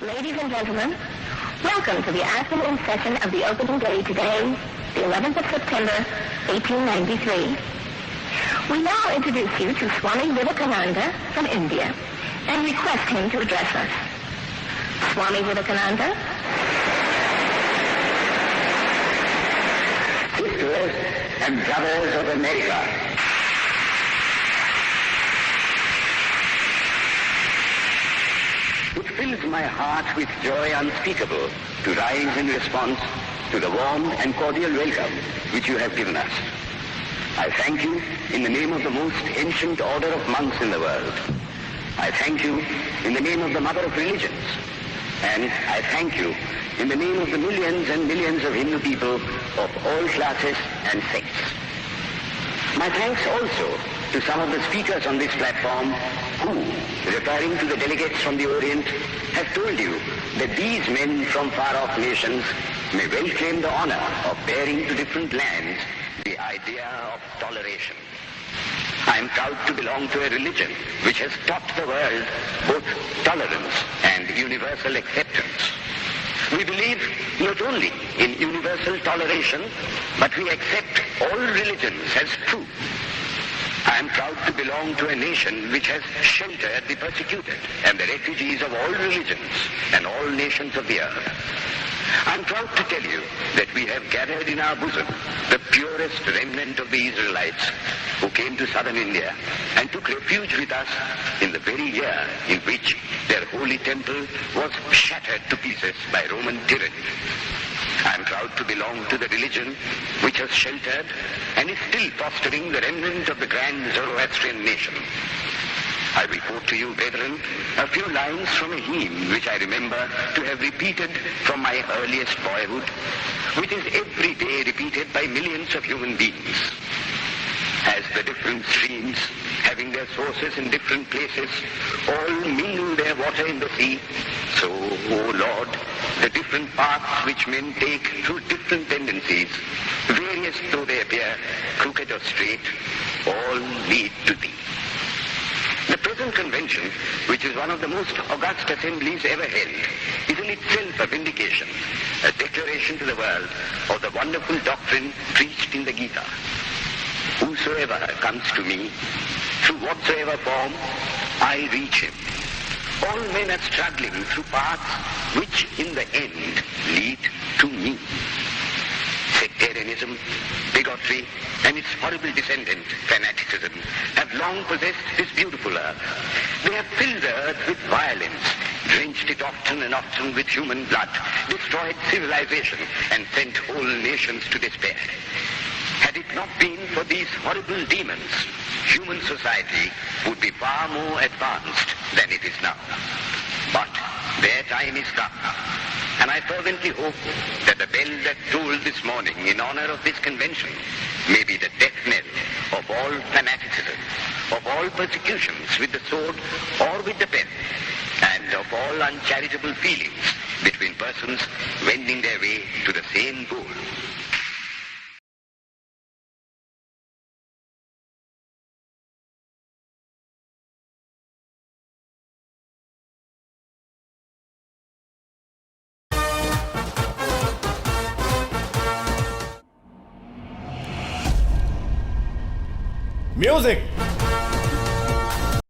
Ladies and gentlemen, welcome to the afternoon session of the opening day today, the 11th of September, 1893. We now introduce you to Swami Vivekananda from India and request him to address us. Swami Vivekananda. Sisters and brothers of America, it fills my heart with joy unspeakable to rise in response to the warm and cordial welcome which you have given us. I thank you in the name of the most ancient order of monks in the world. I thank you in the name of the mother of religions. And I thank you in the name of the millions and millions of Hindu people of all classes and sects. My thanks also to some of the speakers on this platform who, referring to the delegates from the Orient, have told you that these men from far-off nations may well claim the honor of bearing to different lands the idea of toleration. I am proud to belong to a religion which has taught the world both tolerance and universal acceptance. We believe not only in universal toleration, but we accept all religions as true. I am proud to belong to a nation which has sheltered the persecuted and the refugees of all religions and all nations of the earth. I am proud to tell you that we have gathered in our bosom the purest remnant of the Israelites who came to southern India and took refuge with us in the very year in which their holy temple was shattered to pieces by Roman tyranny. I am proud to belong to the religion which has sheltered and is still fostering the remnant of the grand Zoroastrian nation. I will quote to you, brethren, a few lines from a hymn which I remember to have repeated from my earliest boyhood, which is every day repeated by millions of human beings. As the different streams, having their sources in different places, all mingle their water in the sea, so, O Lord, the different paths which men take through different tendencies, various though they appear, crooked or straight, all lead to Thee. The present convention, which is one of the most august assemblies ever held, is in itself a vindication, a declaration to the world of the wonderful doctrine preached in the Gita. Whosoever comes to me, through whatsoever form, I reach him. All men are struggling through paths which in the end lead to me. Sectarianism, bigotry, and its horrible descendant, fanaticism, have long possessed this beautiful earth. They have filled the earth with violence, drenched it often and often with human blood, destroyed civilization, and sent whole nations to despair. Had it not been for these horrible demons, human society would be far more advanced than it is now. But their time is come, and I fervently hope that the bell that tolled this morning in honor of this convention may be the death knell of all fanaticism, of all persecutions with the sword or with the pen, and of all uncharitable feelings between persons wending their way to the same goal. Music!